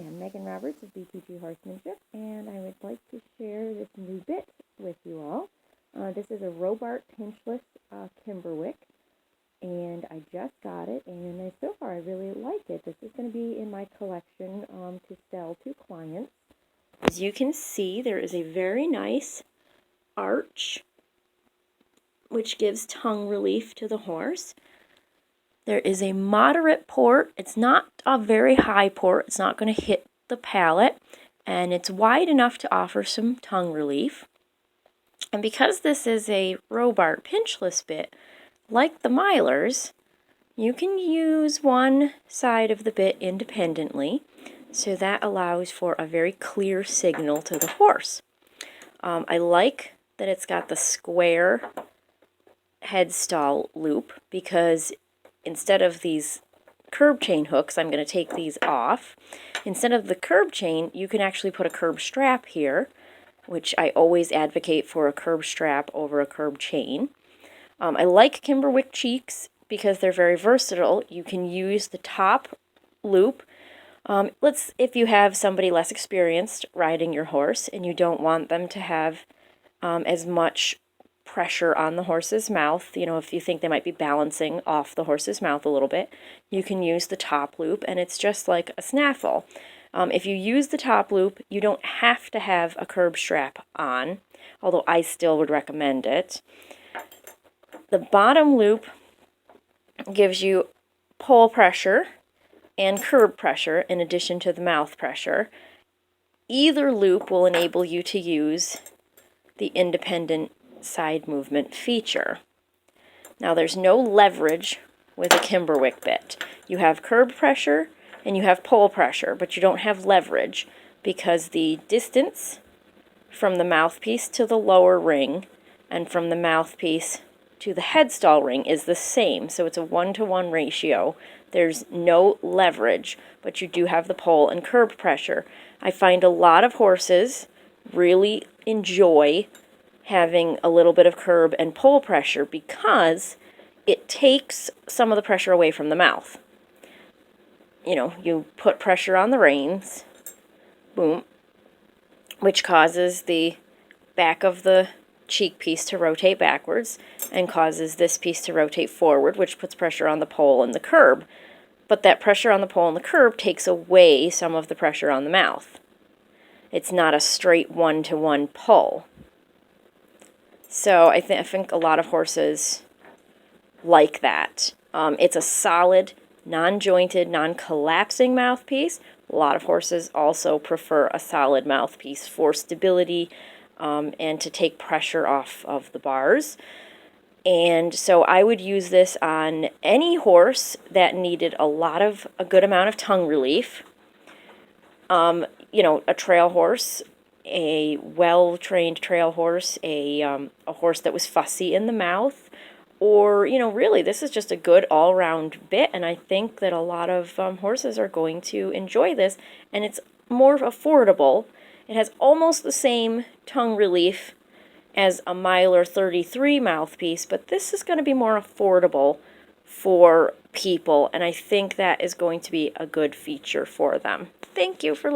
I'm Megan Roberts of BTG Horsemanship, and I would like to share this new bit with you all. This is a Robart Pinchless Kimberwick, and I just got it, and so far I really like it. This is going to be in my collection to sell to clients. As you can see, there is a very nice arch, which gives tongue relief to the horse. There is a moderate port. It's not a very high port. It's not going to hit the palate. And it's wide enough to offer some tongue relief. And because this is a Robart Pinchless bit, like the milers, you can use one side of the bit independently. So that allows for a very clear signal to the horse. I like that it's got the square headstall loop because instead of these curb chain hooks, I'm going to take these off. Instead of the curb chain, you can actually put a curb strap here, which I always advocate for a curb strap over a curb chain. I like Kimberwick cheeks because they're very versatile. You can use the top loop. If you have somebody less experienced riding your horse and you don't want them to have as much pressure on the horse's mouth, if you think they might be balancing off the horse's mouth a little bit, you can use the top loop, and it's just like a snaffle. If you use the top loop, you don't have to have a curb strap on, although I still would recommend it. The bottom loop gives you pole pressure and curb pressure in addition to the mouth pressure. Either loop will enable you to use the independent side movement feature. Now there's no leverage with a Kimberwick bit. You have curb pressure and you have pole pressure, but you don't have leverage because the distance from the mouthpiece to the lower ring and from the mouthpiece to the headstall ring is the same, so it's a 1-to-1 ratio. There's no leverage, but you do have the pole and curb pressure. I find a lot of horses really enjoy having a little bit of curb and pole pressure because it takes some of the pressure away from the mouth. You put pressure on the reins, boom, which causes the back of the cheek piece to rotate backwards and causes this piece to rotate forward, which puts pressure on the pole and the curb. But that pressure on the pole and the curb takes away some of the pressure on the mouth. It's not a straight 1-to-1 pull. So I think a lot of horses like that. It's a solid, non-jointed, non-collapsing mouthpiece. A lot of horses also prefer a solid mouthpiece for stability and to take pressure off of the bars. And so I would use this on any horse that needed a good amount of tongue relief. A trail horse, a well-trained trail horse, a horse that was fussy in the mouth, or, really, this is just a good all-round bit, and I think that a lot of horses are going to enjoy this, and it's more affordable. It has almost the same tongue relief as a Miler 33 mouthpiece, but this is going to be more affordable for people, and I think that is going to be a good feature for them. Thank you for listening.